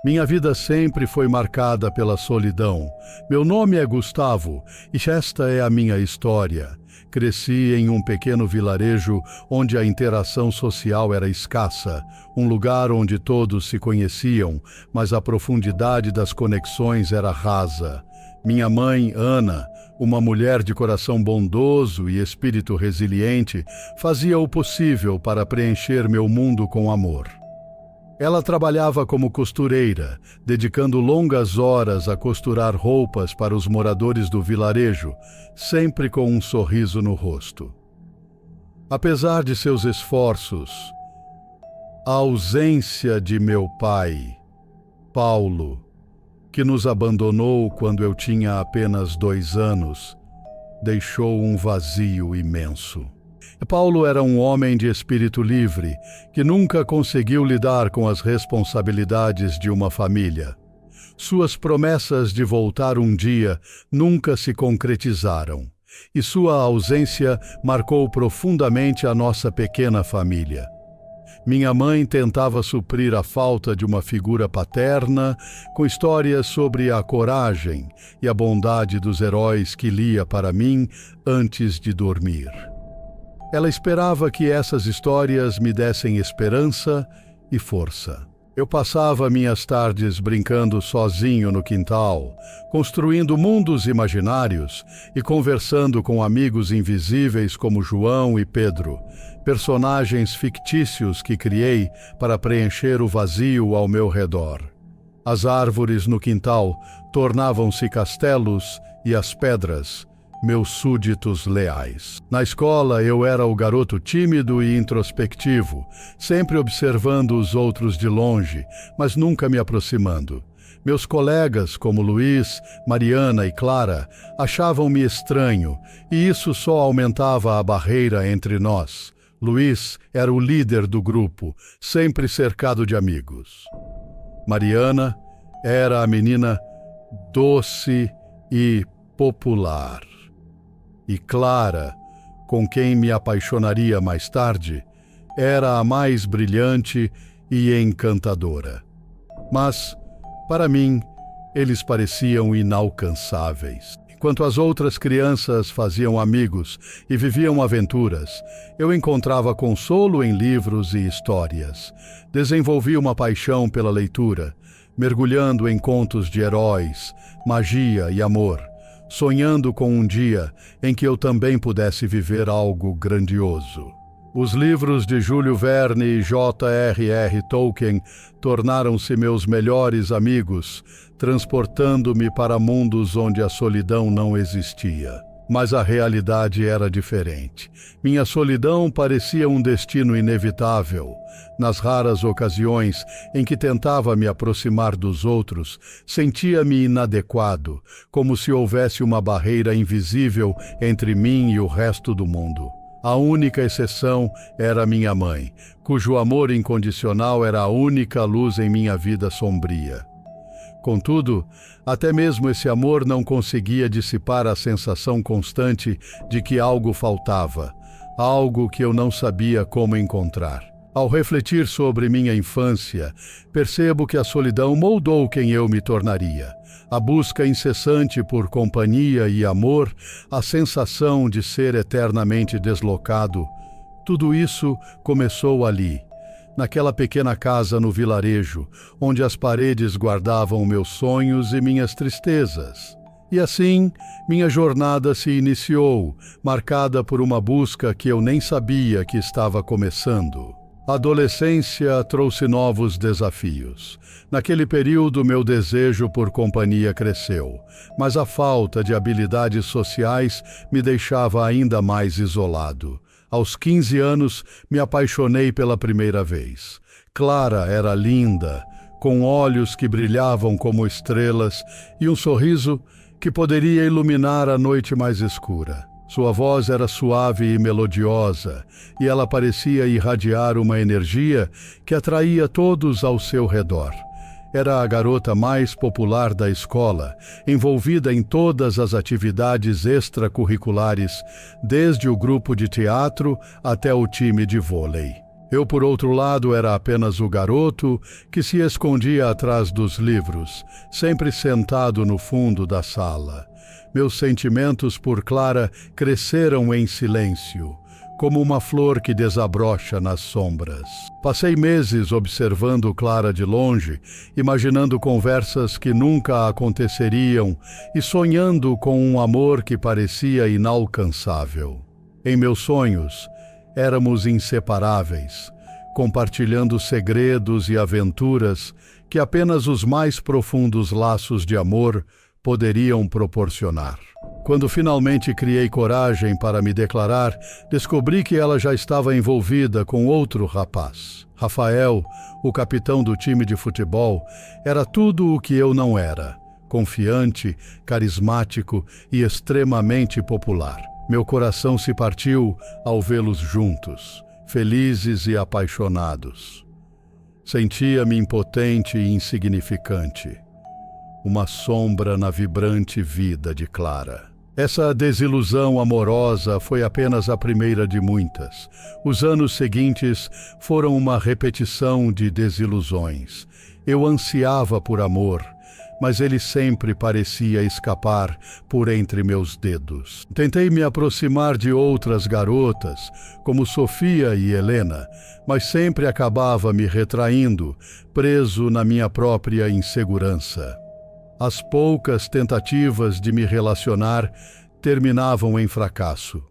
Minha vida sempre foi marcada pela solidão. Meu nome é Gustavo e esta é a minha história. Cresci em um pequeno vilarejo onde a interação social era escassa, um lugar onde todos se conheciam, mas a profundidade das conexões era rasa. Minha mãe, Ana, uma mulher de coração bondoso e espírito resiliente, fazia o possível para preencher meu mundo com amor. Ela trabalhava como costureira, dedicando longas horas a costurar roupas para os moradores do vilarejo, sempre com um sorriso no rosto. Apesar de seus esforços, a ausência de meu pai, Paulo, que nos abandonou quando eu tinha apenas 2 anos, deixou um vazio imenso. Paulo era um homem de espírito livre, que nunca conseguiu lidar com as responsabilidades de uma família. Suas promessas de voltar um dia nunca se concretizaram, e sua ausência marcou profundamente a nossa pequena família. Minha mãe tentava suprir a falta de uma figura paterna com histórias sobre a coragem e a bondade dos heróis que lia para mim antes de dormir. Ela esperava que essas histórias me dessem esperança e força. Eu passava minhas tardes brincando sozinho no quintal, construindo mundos imaginários e conversando com amigos invisíveis como João e Pedro, personagens fictícios que criei para preencher o vazio ao meu redor. As árvores no quintal tornavam-se castelos e as pedras meus súditos leais. Na escola, eu era o garoto tímido e introspectivo, sempre observando os outros de longe, mas nunca me aproximando. Meus colegas, como Luiz, Mariana e Clara, achavam-me estranho, e isso só aumentava a barreira entre nós. Luiz era o líder do grupo, sempre cercado de amigos. Mariana era a menina doce e popular. E Clara, com quem me apaixonaria mais tarde, era a mais brilhante e encantadora. Mas, para mim, eles pareciam inalcançáveis. Enquanto as outras crianças faziam amigos e viviam aventuras, eu encontrava consolo em livros e histórias. Desenvolvi uma paixão pela leitura, mergulhando em contos de heróis, magia e amor, sonhando com um dia em que eu também pudesse viver algo grandioso. Os livros de Júlio Verne e J.R.R. Tolkien tornaram-se meus melhores amigos, transportando-me para mundos onde a solidão não existia. Mas a realidade era diferente. Minha solidão parecia um destino inevitável. Nas raras ocasiões em que tentava me aproximar dos outros, sentia-me inadequado, como se houvesse uma barreira invisível entre mim e o resto do mundo. A única exceção era minha mãe, cujo amor incondicional era a única luz em minha vida sombria. Contudo, até mesmo esse amor não conseguia dissipar a sensação constante de que algo faltava, algo que eu não sabia como encontrar. Ao refletir sobre minha infância, percebo que a solidão moldou quem eu me tornaria. A busca incessante por companhia e amor, a sensação de ser eternamente deslocado, tudo isso começou ali, naquela pequena casa no vilarejo, onde as paredes guardavam meus sonhos e minhas tristezas. E assim, minha jornada se iniciou, marcada por uma busca que eu nem sabia que estava começando. A adolescência trouxe novos desafios. Naquele período, meu desejo por companhia cresceu, mas a falta de habilidades sociais me deixava ainda mais isolado. Aos 15 anos, me apaixonei pela primeira vez. Clara era linda, com olhos que brilhavam como estrelas e um sorriso que poderia iluminar a noite mais escura. Sua voz era suave e melodiosa, e ela parecia irradiar uma energia que atraía todos ao seu redor. Era a garota mais popular da escola, envolvida em todas as atividades extracurriculares, desde o grupo de teatro até o time de vôlei. Eu, por outro lado, era apenas o garoto que se escondia atrás dos livros, sempre sentado no fundo da sala. Meus sentimentos por Clara cresceram em silêncio, como uma flor que desabrocha nas sombras. Passei meses observando Clara de longe, imaginando conversas que nunca aconteceriam e sonhando com um amor que parecia inalcançável. Em meus sonhos, éramos inseparáveis, compartilhando segredos e aventuras que apenas os mais profundos laços de amor poderiam proporcionar. Quando finalmente criei coragem para me declarar, descobri que ela já estava envolvida com outro rapaz. Rafael, o capitão do time de futebol, era tudo o que eu não era: confiante, carismático e extremamente popular. Meu coração se partiu ao vê-los juntos, felizes e apaixonados. Sentia-me impotente e insignificante, uma sombra na vibrante vida de Clara. Essa desilusão amorosa foi apenas a primeira de muitas. Os anos seguintes foram uma repetição de desilusões. Eu ansiava por amor, mas ele sempre parecia escapar por entre meus dedos. Tentei me aproximar de outras garotas, como Sofia e Helena, mas sempre acabava me retraindo, preso na minha própria insegurança. As poucas tentativas de me relacionar terminavam em fracasso.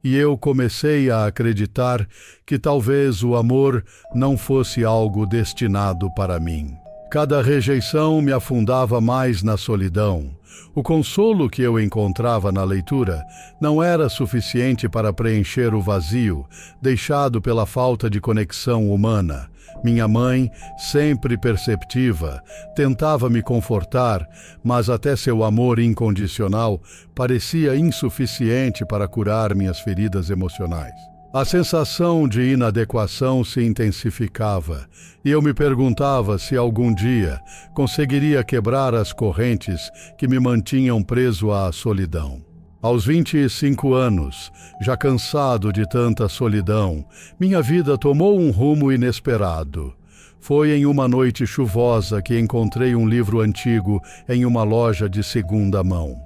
E eu comecei a acreditar que talvez o amor não fosse algo destinado para mim. Cada rejeição me afundava mais na solidão. O consolo que eu encontrava na leitura não era suficiente para preencher o vazio deixado pela falta de conexão humana. Minha mãe, sempre perceptiva, tentava me confortar, mas até seu amor incondicional parecia insuficiente para curar minhas feridas emocionais. A sensação de inadequação se intensificava, e eu me perguntava se algum dia conseguiria quebrar as correntes que me mantinham preso à solidão. Aos 25 anos, já cansado de tanta solidão, minha vida tomou um rumo inesperado. Foi em uma noite chuvosa que encontrei um livro antigo em uma loja de segunda mão.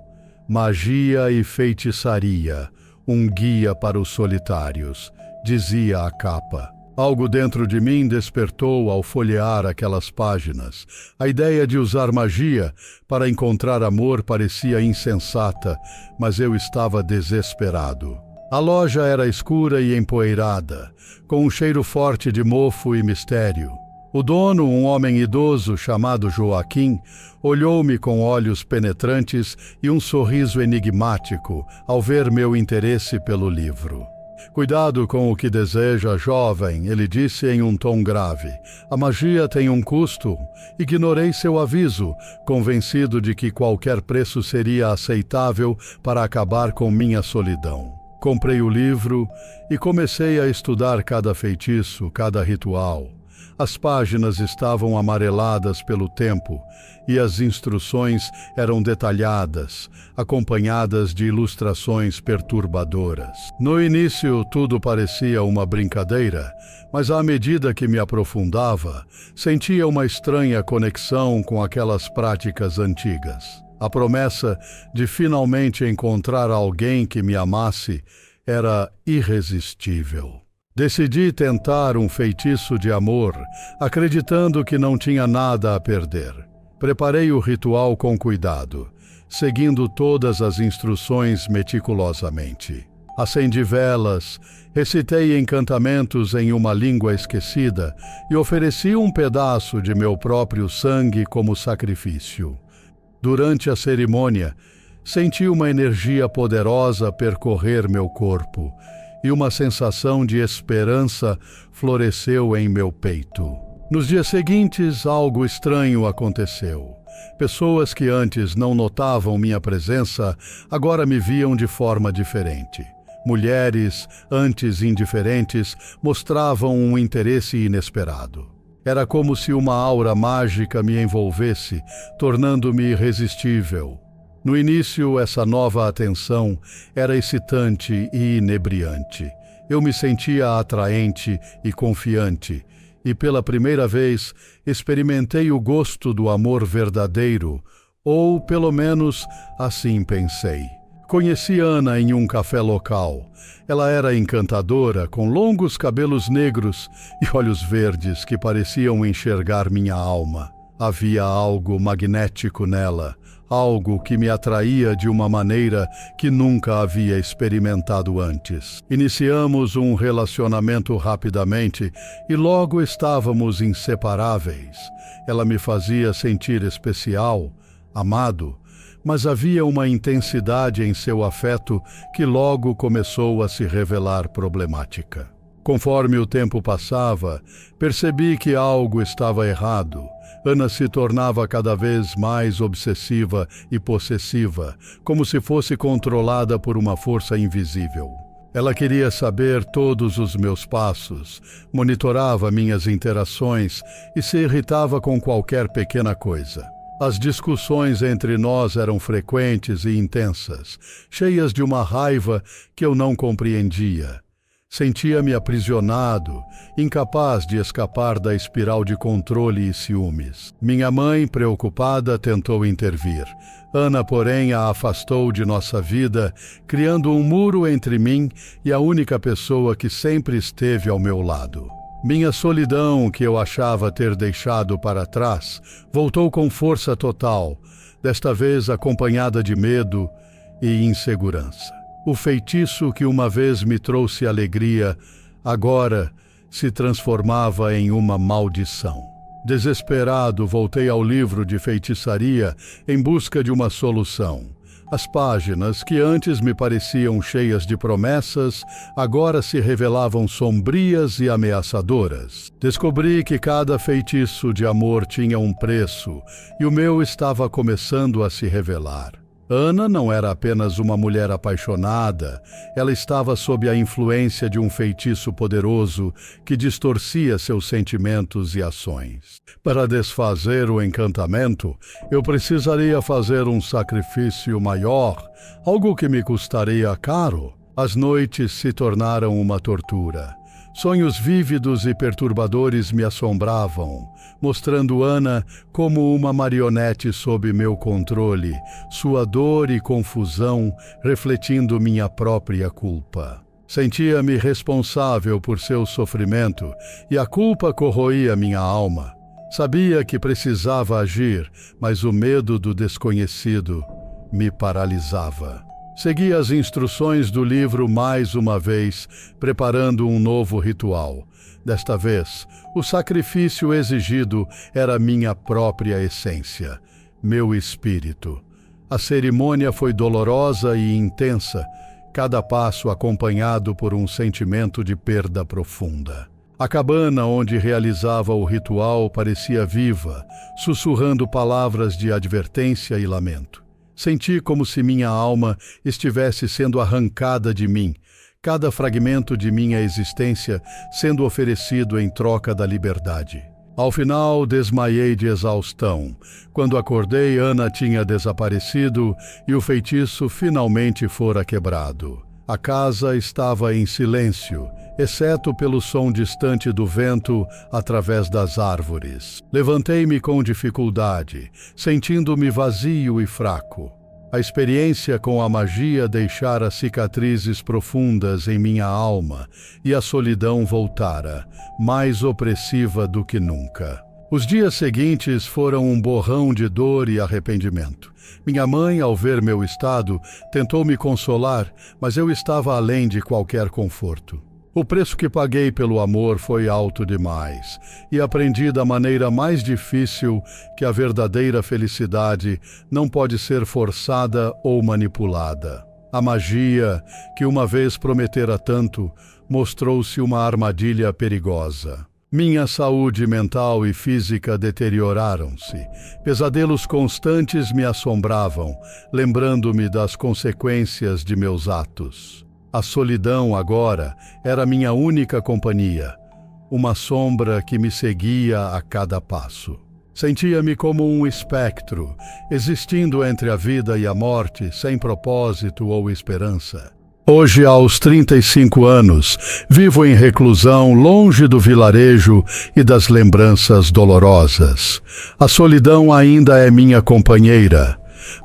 Magia e Feitiçaria, um guia para os solitários, dizia a capa. Algo dentro de mim despertou ao folhear aquelas páginas. A ideia de usar magia para encontrar amor parecia insensata, mas eu estava desesperado. A loja era escura e empoeirada, com um cheiro forte de mofo e mistério. O dono, um homem idoso chamado Joaquim, olhou-me com olhos penetrantes e um sorriso enigmático ao ver meu interesse pelo livro. Cuidado com o que deseja, jovem, ele disse em um tom grave. A magia tem um custo. Ignorei seu aviso, convencido de que qualquer preço seria aceitável para acabar com minha solidão. Comprei o livro e comecei a estudar cada feitiço, cada ritual. As páginas estavam amareladas pelo tempo e as instruções eram detalhadas, acompanhadas de ilustrações perturbadoras. No início, tudo parecia uma brincadeira, mas à medida que me aprofundava, sentia uma estranha conexão com aquelas práticas antigas. A promessa de finalmente encontrar alguém que me amasse era irresistível. Decidi tentar um feitiço de amor, acreditando que não tinha nada a perder. Preparei o ritual com cuidado, seguindo todas as instruções meticulosamente. Acendi velas, recitei encantamentos em uma língua esquecida e ofereci um pedaço de meu próprio sangue como sacrifício. Durante a cerimônia, senti uma energia poderosa percorrer meu corpo, e uma sensação de esperança floresceu em meu peito. Nos dias seguintes, algo estranho aconteceu. Pessoas que antes não notavam minha presença, agora me viam de forma diferente. Mulheres, antes indiferentes, mostravam um interesse inesperado. Era como se uma aura mágica me envolvesse, tornando-me irresistível. No início, essa nova atenção era excitante e inebriante. Eu me sentia atraente e confiante, e pela primeira vez experimentei o gosto do amor verdadeiro, ou pelo menos assim pensei. Conheci Ana em um café local. Ela era encantadora, com longos cabelos negros e olhos verdes que pareciam enxergar minha alma. Havia algo magnético nela, algo que me atraía de uma maneira que nunca havia experimentado antes. Iniciamos um relacionamento rapidamente e logo estávamos inseparáveis. Ela me fazia sentir especial, amado, mas havia uma intensidade em seu afeto que logo começou a se revelar problemática. Conforme o tempo passava, percebi que algo estava errado. Ana se tornava cada vez mais obsessiva e possessiva, como se fosse controlada por uma força invisível. Ela queria saber todos os meus passos, monitorava minhas interações e se irritava com qualquer pequena coisa. As discussões entre nós eram frequentes e intensas, cheias de uma raiva que eu não compreendia. Sentia-me aprisionado, incapaz de escapar da espiral de controle e ciúmes. Minha mãe, preocupada, tentou intervir. Ana, porém, a afastou de nossa vida, criando um muro entre mim e a única pessoa que sempre esteve ao meu lado. Minha solidão, que eu achava ter deixado para trás, voltou com força total, desta vez acompanhada de medo e insegurança. O feitiço que uma vez me trouxe alegria, agora se transformava em uma maldição. Desesperado, voltei ao livro de feitiçaria em busca de uma solução. As páginas, que antes me pareciam cheias de promessas, agora se revelavam sombrias e ameaçadoras. Descobri que cada feitiço de amor tinha um preço, e o meu estava começando a se revelar. Ana não era apenas uma mulher apaixonada, ela estava sob a influência de um feitiço poderoso que distorcia seus sentimentos e ações. Para desfazer o encantamento, eu precisaria fazer um sacrifício maior, algo que me custaria caro. As noites se tornaram uma tortura. Sonhos vívidos e perturbadores me assombravam, mostrando Ana como uma marionete sob meu controle, sua dor e confusão refletindo minha própria culpa. Sentia-me responsável por seu sofrimento e a culpa corroía minha alma. Sabia que precisava agir, mas o medo do desconhecido me paralisava. Segui as instruções do livro mais uma vez, preparando um novo ritual. Desta vez, o sacrifício exigido era minha própria essência, meu espírito. A cerimônia foi dolorosa e intensa, cada passo acompanhado por um sentimento de perda profunda. A cabana onde realizava o ritual parecia viva, sussurrando palavras de advertência e lamento. Senti como se minha alma estivesse sendo arrancada de mim, cada fragmento de minha existência sendo oferecido em troca da liberdade. Ao final, desmaiei de exaustão. Quando acordei, Ana tinha desaparecido e o feitiço finalmente fora quebrado. A casa estava em silêncio, exceto pelo som distante do vento através das árvores. Levantei-me com dificuldade, sentindo-me vazio e fraco. A experiência com a magia deixara cicatrizes profundas em minha alma e a solidão voltara, mais opressiva do que nunca. Os dias seguintes foram um borrão de dor e arrependimento. Minha mãe, ao ver meu estado, tentou me consolar, mas eu estava além de qualquer conforto. O preço que paguei pelo amor foi alto demais, e aprendi da maneira mais difícil que a verdadeira felicidade não pode ser forçada ou manipulada. A magia, que uma vez prometera tanto, mostrou-se uma armadilha perigosa. Minha saúde mental e física deterioraram-se. Pesadelos constantes me assombravam, lembrando-me das consequências de meus atos. A solidão agora era minha única companhia, uma sombra que me seguia a cada passo. Sentia-me como um espectro, existindo entre a vida e a morte, sem propósito ou esperança. Hoje, aos 35 anos, vivo em reclusão, longe do vilarejo e das lembranças dolorosas. A solidão ainda é minha companheira,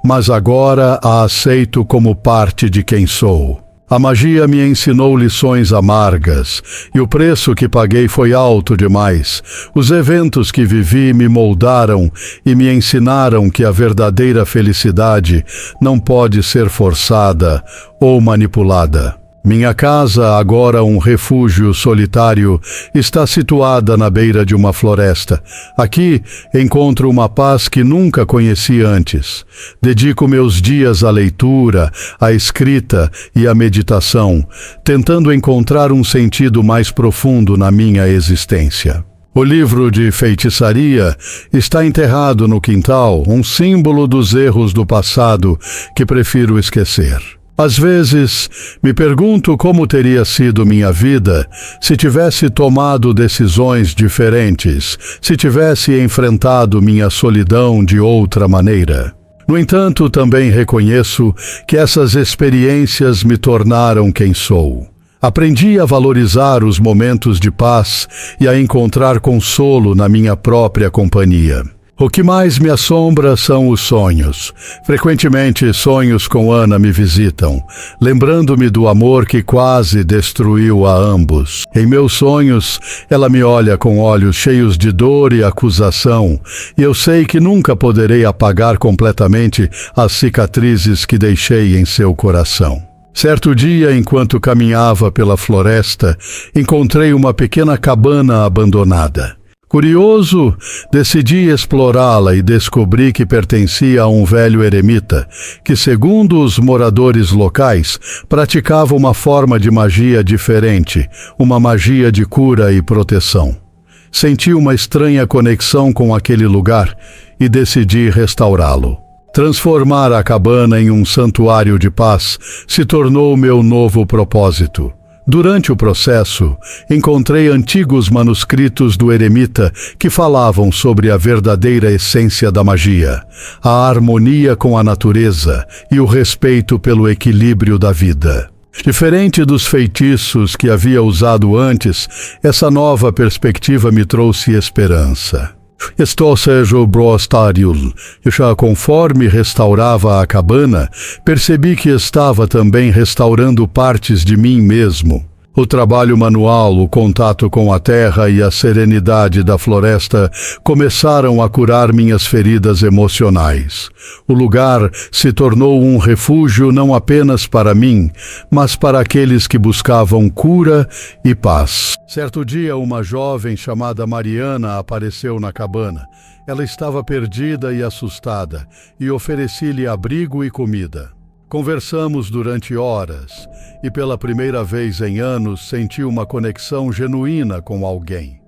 mas agora a aceito como parte de quem sou. A magia me ensinou lições amargas, e o preço que paguei foi alto demais. Os eventos que vivi me moldaram e me ensinaram que a verdadeira felicidade não pode ser forçada ou manipulada. Minha casa, agora um refúgio solitário, está situada na beira de uma floresta. Aqui encontro uma paz que nunca conheci antes. Dedico meus dias à leitura, à escrita e à meditação, tentando encontrar um sentido mais profundo na minha existência. O livro de feitiçaria está enterrado no quintal, um símbolo dos erros do passado que prefiro esquecer. Às vezes, me pergunto como teria sido minha vida se tivesse tomado decisões diferentes, se tivesse enfrentado minha solidão de outra maneira. No entanto, também reconheço que essas experiências me tornaram quem sou. Aprendi a valorizar os momentos de paz e a encontrar consolo na minha própria companhia. O que mais me assombra são os sonhos. Frequentemente, sonhos com Ana me visitam, lembrando-me do amor que quase destruiu a ambos. Em meus sonhos, ela me olha com olhos cheios de dor e acusação, e eu sei que nunca poderei apagar completamente as cicatrizes que deixei em seu coração. Certo dia, enquanto caminhava pela floresta, encontrei uma pequena cabana abandonada. Curioso, decidi explorá-la e descobri que pertencia a um velho eremita, que, segundo os moradores locais, praticava uma forma de magia diferente, uma magia de cura e proteção. Senti uma estranha conexão com aquele lugar e decidi restaurá-lo. Transformar a cabana em um santuário de paz se tornou meu novo propósito. Durante o processo, encontrei antigos manuscritos do eremita que falavam sobre a verdadeira essência da magia, a harmonia com a natureza e o respeito pelo equilíbrio da vida. Diferente dos feitiços que havia usado antes, essa nova perspectiva me trouxe esperança. Estou seja brostariul, e já conforme restaurava a cabana, percebi que estava também restaurando partes de mim mesmo. O trabalho manual, o contato com a terra e a serenidade da floresta começaram a curar minhas feridas emocionais. O lugar se tornou um refúgio não apenas para mim, mas para aqueles que buscavam cura e paz. Certo dia, uma jovem chamada Mariana apareceu na cabana. Ela estava perdida e assustada, e ofereci-lhe abrigo e comida. Conversamos durante horas, e pela primeira vez em anos senti uma conexão genuína com alguém.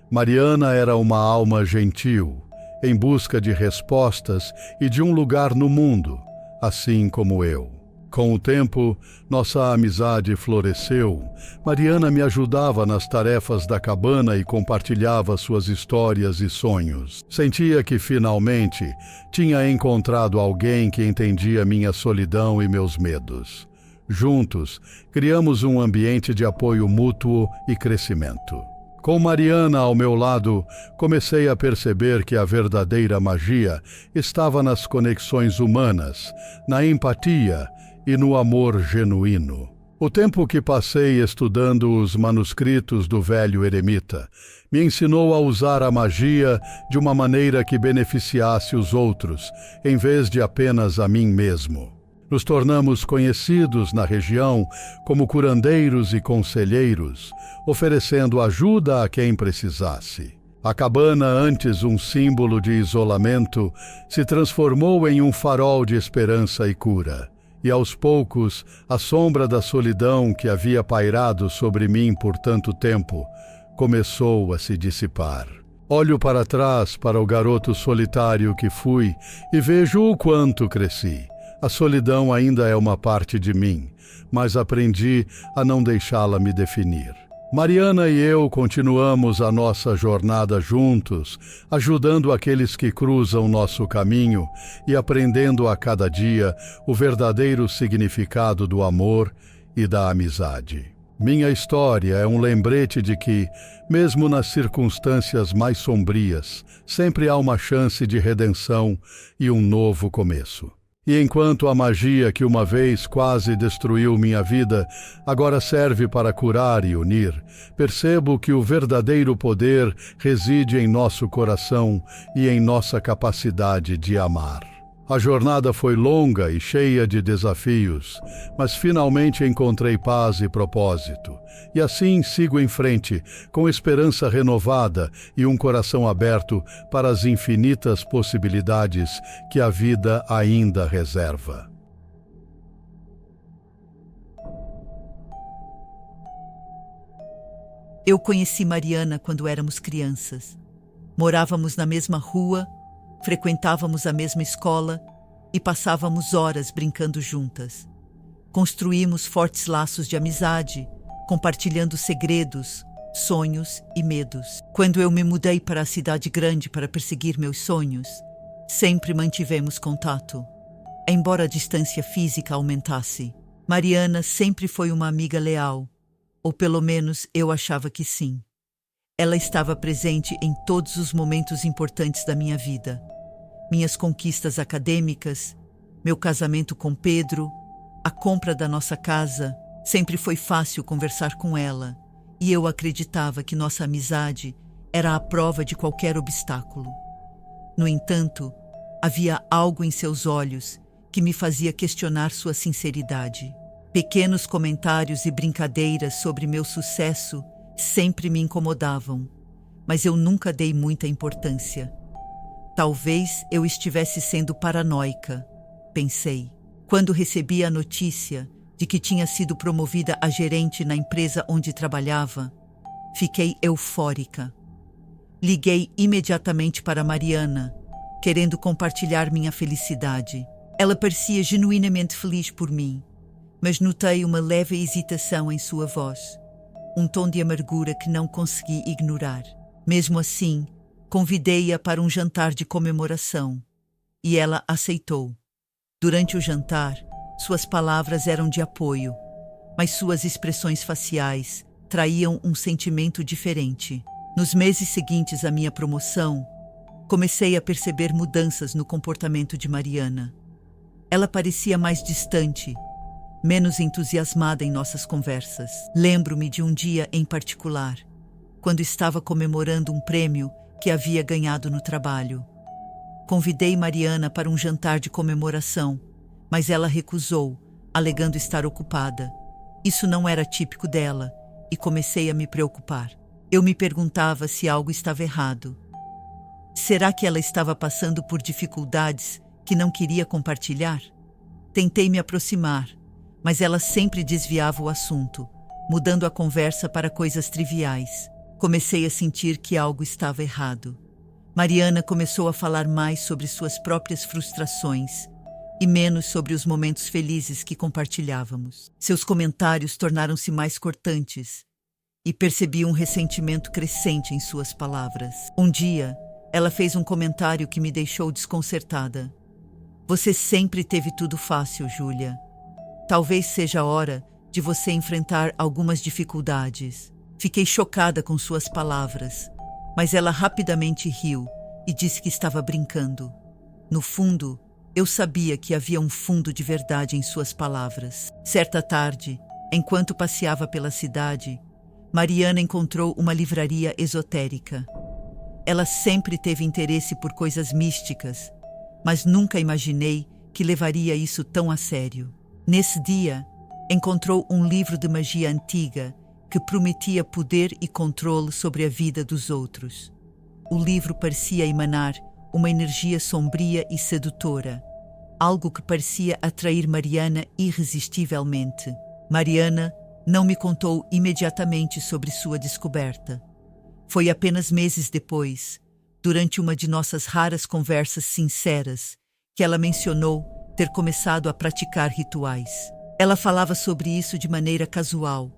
Mariana era uma alma gentil, em busca de respostas e de um lugar no mundo, assim como eu. Com o tempo, nossa amizade floresceu. Mariana me ajudava nas tarefas da cabana e compartilhava suas histórias e sonhos. Sentia que, finalmente, tinha encontrado alguém que entendia minha solidão e meus medos. Juntos, criamos um ambiente de apoio mútuo e crescimento. Com Mariana ao meu lado, comecei a perceber que a verdadeira magia estava nas conexões humanas, na empatia e no amor genuíno. O tempo que passei estudando os manuscritos do velho eremita me ensinou a usar a magia de uma maneira que beneficiasse os outros, em vez de apenas a mim mesmo. Nos tornamos conhecidos na região como curandeiros e conselheiros, oferecendo ajuda a quem precisasse. A cabana, antes um símbolo de isolamento, se transformou em um farol de esperança e cura. E aos poucos, a sombra da solidão que havia pairado sobre mim por tanto tempo começou a se dissipar. Olho para trás para o garoto solitário que fui e vejo o quanto cresci. A solidão ainda é uma parte de mim, mas aprendi a não deixá-la me definir. Mariana e eu continuamos a nossa jornada juntos, ajudando aqueles que cruzam nosso caminho e aprendendo a cada dia o verdadeiro significado do amor e da amizade. Minha história é um lembrete de que, mesmo nas circunstâncias mais sombrias, sempre há uma chance de redenção e um novo começo. E enquanto a magia que uma vez quase destruiu minha vida agora serve para curar e unir, percebo que o verdadeiro poder reside em nosso coração e em nossa capacidade de amar. A jornada foi longa e cheia de desafios, mas finalmente encontrei paz e propósito. E assim sigo em frente, com esperança renovada e um coração aberto para as infinitas possibilidades que a vida ainda reserva. Eu conheci Mariana quando éramos crianças. Morávamos na mesma rua, frequentávamos a mesma escola e passávamos horas brincando juntas. Construímos fortes laços de amizade, compartilhando segredos, sonhos e medos. Quando eu me mudei para a cidade grande para perseguir meus sonhos, sempre mantivemos contato. Embora a distância física aumentasse, Mariana sempre foi uma amiga leal, ou pelo menos eu achava que sim. Ela estava presente em todos os momentos importantes da minha vida. Minhas conquistas acadêmicas, meu casamento com Pedro, a compra da nossa casa. Sempre foi fácil conversar com ela, e eu acreditava que nossa amizade era a prova de qualquer obstáculo. No entanto, havia algo em seus olhos que me fazia questionar sua sinceridade. Pequenos comentários e brincadeiras sobre meu sucesso sempre me incomodavam, mas eu nunca dei muita importância. Talvez eu estivesse sendo paranoica, pensei. Quando recebi a notícia de que tinha sido promovida a gerente na empresa onde trabalhava, fiquei eufórica. Liguei imediatamente para Mariana, querendo compartilhar minha felicidade. Ela parecia genuinamente feliz por mim, mas notei uma leve hesitação em sua voz, um tom de amargura que não consegui ignorar. Mesmo assim, convidei-a para um jantar de comemoração, e ela aceitou. Durante o jantar, suas palavras eram de apoio, mas suas expressões faciais traíam um sentimento diferente. Nos meses seguintes à minha promoção, comecei a perceber mudanças no comportamento de Mariana. Ela parecia mais distante, menos entusiasmada em nossas conversas. Lembro-me de um dia em particular, quando estava comemorando um prêmio que havia ganhado no trabalho. Convidei Mariana para um jantar de comemoração, mas ela recusou, alegando estar ocupada. Isso não era típico dela, e comecei a me preocupar. Eu me perguntava se algo estava errado. Será que ela estava passando por dificuldades que não queria compartilhar? Tentei me aproximar, mas ela sempre desviava o assunto, mudando a conversa para coisas triviais. Comecei a sentir que algo estava errado. Mariana começou a falar mais sobre suas próprias frustrações e menos sobre os momentos felizes que compartilhávamos. Seus comentários tornaram-se mais cortantes e percebi um ressentimento crescente em suas palavras. Um dia, ela fez um comentário que me deixou desconcertada. Você sempre teve tudo fácil, Júlia. Talvez seja a hora de você enfrentar algumas dificuldades. Fiquei chocada com suas palavras, mas ela rapidamente riu e disse que estava brincando. No fundo, eu sabia que havia um fundo de verdade em suas palavras. Certa tarde, enquanto passeava pela cidade, Mariana encontrou uma livraria esotérica. Ela sempre teve interesse por coisas místicas, mas nunca imaginei que levaria isso tão a sério. Nesse dia, encontrou um livro de magia antiga que prometia poder e controle sobre a vida dos outros. O livro parecia emanar uma energia sombria e sedutora, algo que parecia atrair Mariana irresistivelmente. Mariana não me contou imediatamente sobre sua descoberta. Foi apenas meses depois, durante uma de nossas raras conversas sinceras, que ela mencionou ter começado a praticar rituais. Ela falava sobre isso de maneira casual,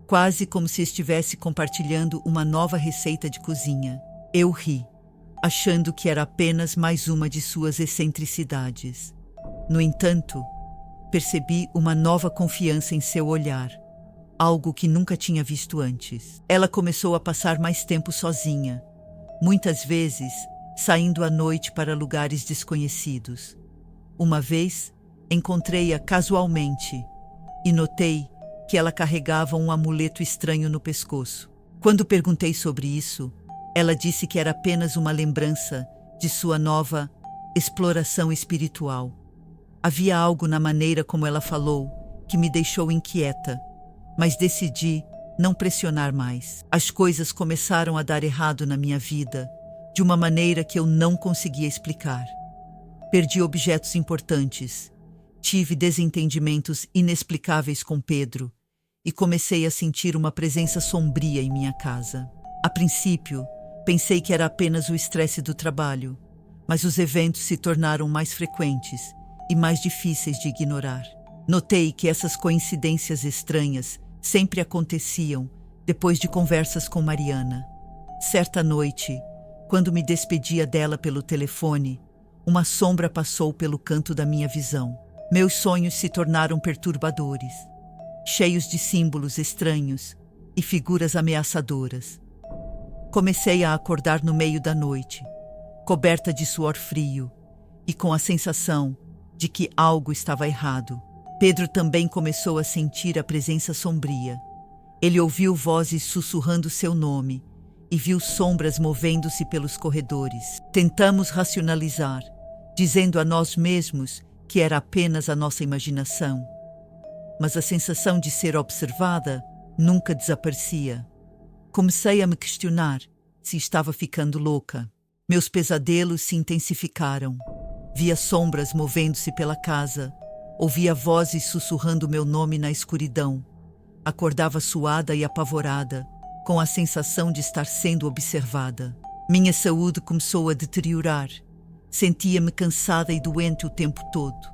quase como se estivesse compartilhando uma nova receita de cozinha. Eu ri, achando que era apenas mais uma de suas excentricidades. No entanto, percebi uma nova confiança em seu olhar, algo que nunca tinha visto antes. Ela começou a passar mais tempo sozinha, muitas vezes saindo à noite para lugares desconhecidos. Uma vez, encontrei-a casualmente e notei que ela carregava um amuleto estranho no pescoço. Quando perguntei sobre isso, ela disse que era apenas uma lembrança de sua nova exploração espiritual. Havia algo na maneira como ela falou que me deixou inquieta, mas decidi não pressionar mais. As coisas começaram a dar errado na minha vida, de uma maneira que eu não conseguia explicar. Perdi objetos importantes, tive desentendimentos inexplicáveis com Pedro e comecei a sentir uma presença sombria em minha casa. A princípio, pensei que era apenas o estresse do trabalho, mas os eventos se tornaram mais frequentes e mais difíceis de ignorar. Notei que essas coincidências estranhas sempre aconteciam depois de conversas com Mariana. Certa noite, quando me despedia dela pelo telefone, uma sombra passou pelo canto da minha visão. Meus sonhos se tornaram perturbadores, cheios de símbolos estranhos e figuras ameaçadoras. Comecei a acordar no meio da noite, coberta de suor frio e com a sensação de que algo estava errado. Pedro também começou a sentir a presença sombria. Ele ouviu vozes sussurrando seu nome e viu sombras movendo-se pelos corredores. Tentamos racionalizar, dizendo a nós mesmos que era apenas a nossa imaginação. Mas a sensação de ser observada nunca desaparecia. Comecei a me questionar se estava ficando louca. Meus pesadelos se intensificaram. Via sombras movendo-se pela casa, ouvia vozes sussurrando meu nome na escuridão. Acordava suada e apavorada, com a sensação de estar sendo observada. Minha saúde começou a deteriorar. Sentia-me cansada e doente o tempo todo.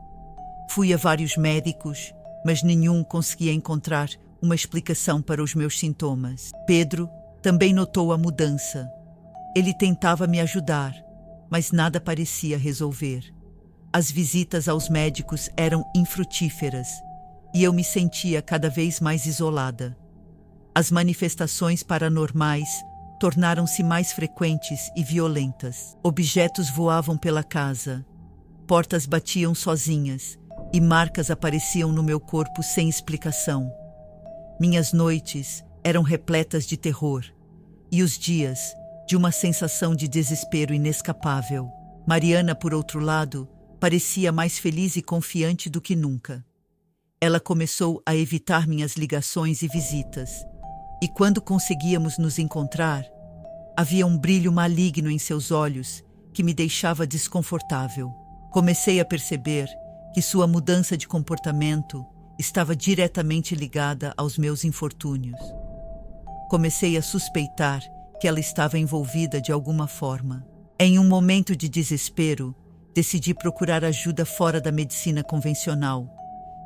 Fui a vários médicos, mas nenhum conseguia encontrar uma explicação para os meus sintomas. Pedro também notou a mudança. Ele tentava me ajudar, mas nada parecia resolver. As visitas aos médicos eram infrutíferas e eu me sentia cada vez mais isolada. As manifestações paranormais tornaram-se mais frequentes e violentas. Objetos voavam pela casa, portas batiam sozinhas e marcas apareciam no meu corpo sem explicação. Minhas noites eram repletas de terror e os dias de uma sensação de desespero inescapável. Mariana, por outro lado, parecia mais feliz e confiante do que nunca. Ela começou a evitar minhas ligações e visitas, e quando conseguíamos nos encontrar, havia um brilho maligno em seus olhos que me deixava desconfortável. Comecei a perceber que sua mudança de comportamento estava diretamente ligada aos meus infortúnios. Comecei a suspeitar que ela estava envolvida de alguma forma. Em um momento de desespero, decidi procurar ajuda fora da medicina convencional.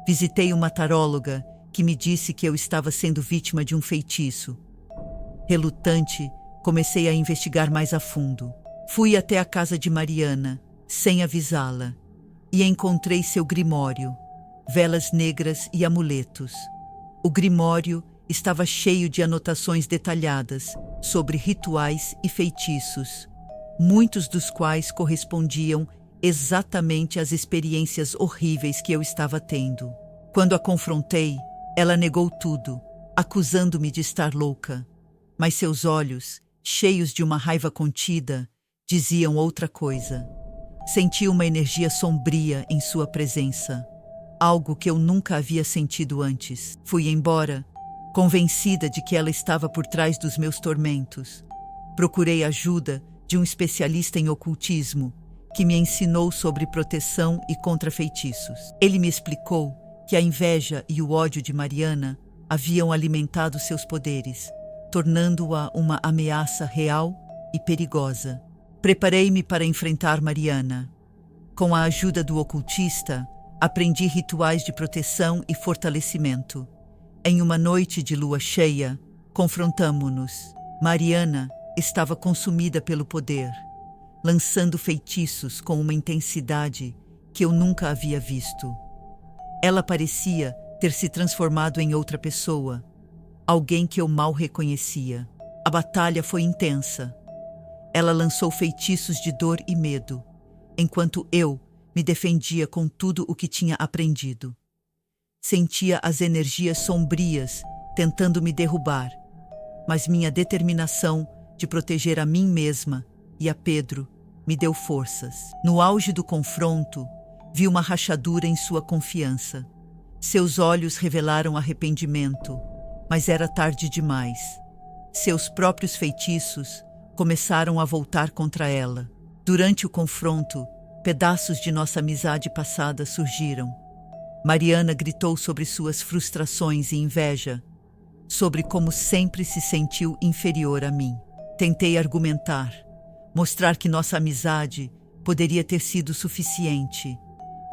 Visitei uma taróloga que me disse que eu estava sendo vítima de um feitiço. Relutante, comecei a investigar mais a fundo. Fui até a casa de Mariana, sem avisá-la, e encontrei seu grimório, velas negras e amuletos. O grimório estava cheio de anotações detalhadas sobre rituais e feitiços, muitos dos quais correspondiam exatamente às experiências horríveis que eu estava tendo. Quando a confrontei, ela negou tudo, acusando-me de estar louca, mas seus olhos, cheios de uma raiva contida, diziam outra coisa. Senti uma energia sombria em sua presença, algo que eu nunca havia sentido antes. Fui embora, convencida de que ela estava por trás dos meus tormentos. Procurei ajuda de um especialista em ocultismo, que me ensinou sobre proteção e contra feitiços. Ele me explicou que a inveja e o ódio de Mariana haviam alimentado seus poderes, tornando-a uma ameaça real e perigosa. Preparei-me para enfrentar Mariana. Com a ajuda do ocultista, aprendi rituais de proteção e fortalecimento. Em uma noite de lua cheia, confrontamo-nos. Mariana estava consumida pelo poder, lançando feitiços com uma intensidade que eu nunca havia visto. Ela parecia ter se transformado em outra pessoa, alguém que eu mal reconhecia. A batalha foi intensa. Ela lançou feitiços de dor e medo, enquanto eu me defendia com tudo o que tinha aprendido. Sentia as energias sombrias tentando me derrubar, mas minha determinação de proteger a mim mesma e a Pedro me deu forças. No auge do confronto, vi uma rachadura em sua confiança. Seus olhos revelaram arrependimento, mas era tarde demais. Seus próprios feitiços começaram a voltar contra ela. Durante o confronto, pedaços de nossa amizade passada surgiram. Mariana gritou sobre suas frustrações e inveja, sobre como sempre se sentiu inferior a mim. Tentei argumentar, mostrar que nossa amizade poderia ter sido suficiente,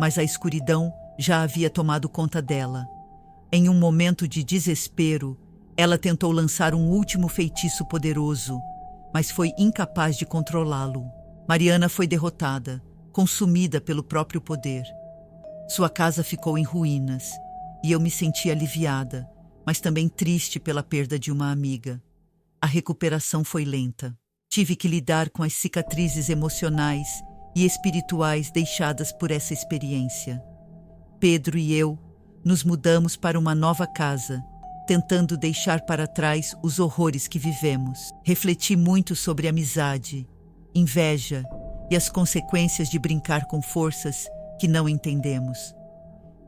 mas a escuridão já havia tomado conta dela. Em um momento de desespero, ela tentou lançar um último feitiço poderoso, mas foi incapaz de controlá-lo. Mariana foi derrotada, consumida pelo próprio poder. Sua casa ficou em ruínas, e eu me senti aliviada, mas também triste pela perda de uma amiga. A recuperação foi lenta. Tive que lidar com as cicatrizes emocionais e espirituais deixadas por essa experiência. Pedro e eu nos mudamos para uma nova casa, tentando deixar para trás os horrores que vivemos. Refleti muito sobre amizade, inveja e as consequências de brincar com forças que não entendemos.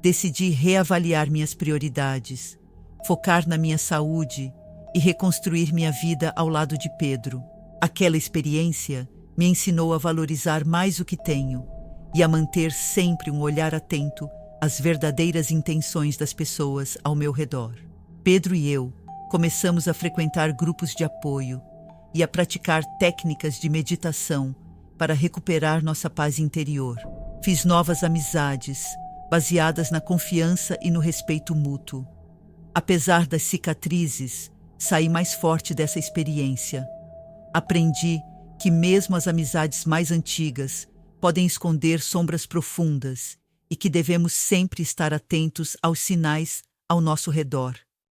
Decidi reavaliar minhas prioridades, focar na minha saúde e reconstruir minha vida ao lado de Pedro. Aquela experiência me ensinou a valorizar mais o que tenho e a manter sempre um olhar atento às verdadeiras intenções das pessoas ao meu redor. Pedro e eu começamos a frequentar grupos de apoio e a praticar técnicas de meditação para recuperar nossa paz interior. Fiz novas amizades, baseadas na confiança e no respeito mútuo. Apesar das cicatrizes, saí mais forte dessa experiência. Aprendi que mesmo as amizades mais antigas podem esconder sombras profundas e que devemos sempre estar atentos aos sinais ao nosso redor.